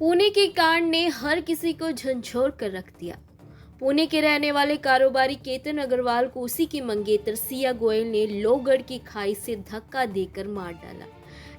पुणे के कांड ने हर किसी को झंझोर कर रख दिया। पुणे के रहने वाले कारोबारी केतन अग्रवाल को उसी की मंगेतर सिया गोयल ने लोहगढ़ की खाई से धक्का देकर मार डाला,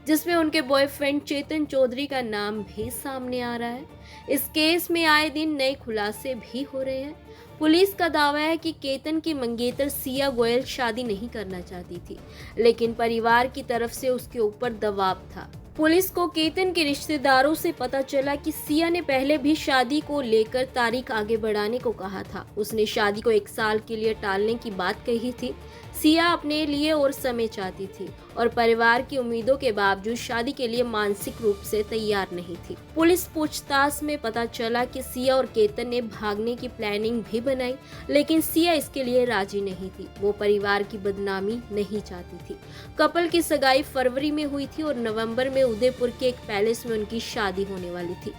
जिसमें उनके बॉयफ्रेंड चेतन चौधरी का नाम भी सामने आ रहा है। इस केस में आए दिन नए खुलासे भी हो रहे हैं। पुलिस का दावा है कि केतन की मंगेतर सिया गोयल शादी नहीं करना चाहती थी, लेकिन परिवार की तरफ से उसके ऊपर दबाव था। पुलिस को केतन के रिश्तेदारों से पता चला कि सिया ने पहले भी शादी को लेकर तारीख आगे बढ़ाने को कहा था। उसने शादी को 1 साल के लिए टालने की बात कही थी। सिया अपने लिए और समय चाहती थी और परिवार की उम्मीदों के बावजूद शादी के लिए मानसिक रूप से तैयार नहीं थी। पुलिस पूछताछ में पता चला कि सिया और केतन ने भागने की प्लानिंग भी बनाई, लेकिन सिया इसके लिए राजी नहीं थी। वो परिवार की बदनामी नहीं चाहती थी। कपल की सगाई फरवरी में हुई थी और नवंबर में उदयपुर के एक पैलेस में उनकी शादी होने वाली थी।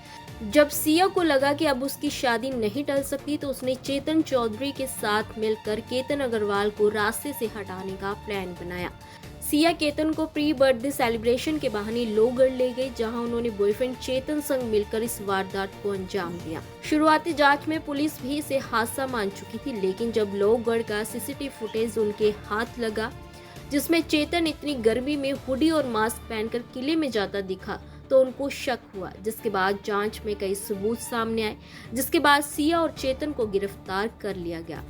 जब सिया को लगा कि अब उसकी शादी नहीं टल सकती, तो उसने चेतन चौधरी के साथ मिलकर केतन अग्रवाल को रास्ते से हटाने का प्लान बनाया। सिया केतन को प्री बर्थडे सेलिब्रेशन के बहाने लोहगढ़ ले गई, जहां उन्होंने बॉयफ्रेंड चेतन संग मिलकर इस वारदात को अंजाम दिया। शुरुआती जांच में पुलिस भी इसे हादसा मान चुकी थी, लेकिन जब लोहगढ़ का सीसीटीवी फुटेज उनके हाथ लगा, जिसमें चेतन इतनी गर्मी में हुडी और मास्क पहनकर किले में जाता दिखा, तो उनको शक हुआ। जिसके बाद जांच में कई सबूत सामने आए, जिसके बाद सिया और चेतन को गिरफ्तार कर लिया गया।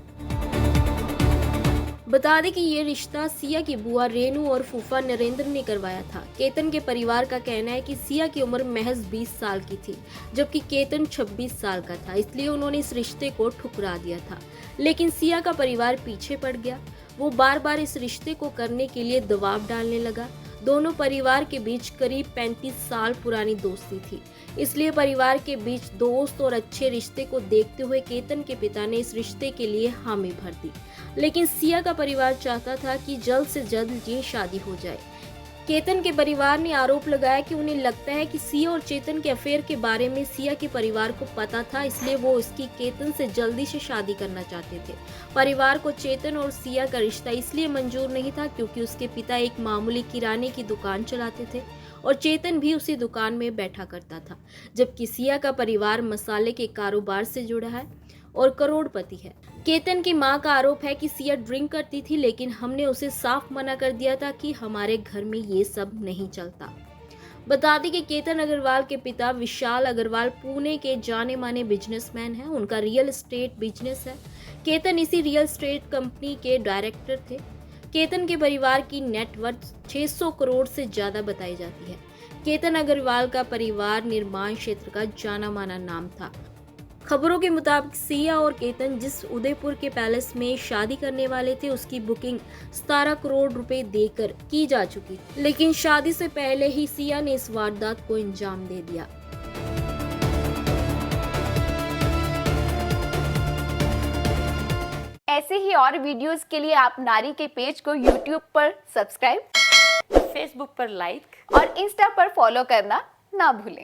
बता दें कि ये रिश्ता सिया की बुआ रेनू और फूफा नरेंद्र ने करवाया था। केतन के परिवार का कहना है कि सिया की उम्र महज 20 साल की थी, जबकि केतन 26 साल का था, इसलिए उन्होंने इस रिश्ते को ठुकरा दिया था। लेकिन सिया का परिवार पीछे पड़ गया। वो बार बार इस रिश्ते को करने के लिए दबाव डालने लगा। दोनों परिवार के बीच करीब 35 साल पुरानी दोस्ती थी, इसलिए परिवार के बीच दोस्त और अच्छे रिश्ते को देखते हुए केतन के पिता ने इस रिश्ते के लिए हामी भर दी। लेकिन सिया का परिवार चाहता था कि जल्द से जल्द ये शादी हो जाए। केतन के परिवार ने आरोप लगाया कि उन्हें लगता है कि सिया और चेतन के अफेयर के बारे में सिया के परिवार को पता था, इसलिए वो उसकी केतन से जल्दी से शादी करना चाहते थे। परिवार को चेतन और सिया का रिश्ता इसलिए मंजूर नहीं था क्योंकि उसके पिता एक मामूली किराने की दुकान चलाते थे और चेतन भी उसी दुकान में बैठा करता था, जबकि सिया का परिवार मसाले के कारोबार से जुड़ा है और करोड़पति है। केतन की मां का आरोप है कि सिया ड्रिंक करती थी, लेकिन हमने उसे साफ मना कर दिया था कि हमारे घर में ये सब नहीं चलता। बता दें कि केतन अग्रवाल के पिता विशाल अग्रवाल पुणे के जाने माने बिजनेसमैन हैं। उनका रियल एस्टेट बिजनेस है। केतन इसी रियल एस्टेट कंपनी के डायरेक्टर थे। केतन के परिवार की नेटवर्थ 600 करोड़ से ज्यादा बताई जाती है। केतन अग्रवाल का परिवार निर्माण क्षेत्र का जाना माना नाम था। खबरों के मुताबिक सिया और केतन जिस उदयपुर के पैलेस में शादी करने वाले थे, उसकी बुकिंग 17 करोड़ रुपए देकर की जा चुकी, लेकिन शादी से पहले ही सिया ने इस वारदात को अंजाम दे दिया। ऐसे ही और वीडियोस के लिए आप नारी के पेज को YouTube पर सब्सक्राइब, फेसबुक पर लाइक और इंस्टा पर फॉलो करना ना भूलें।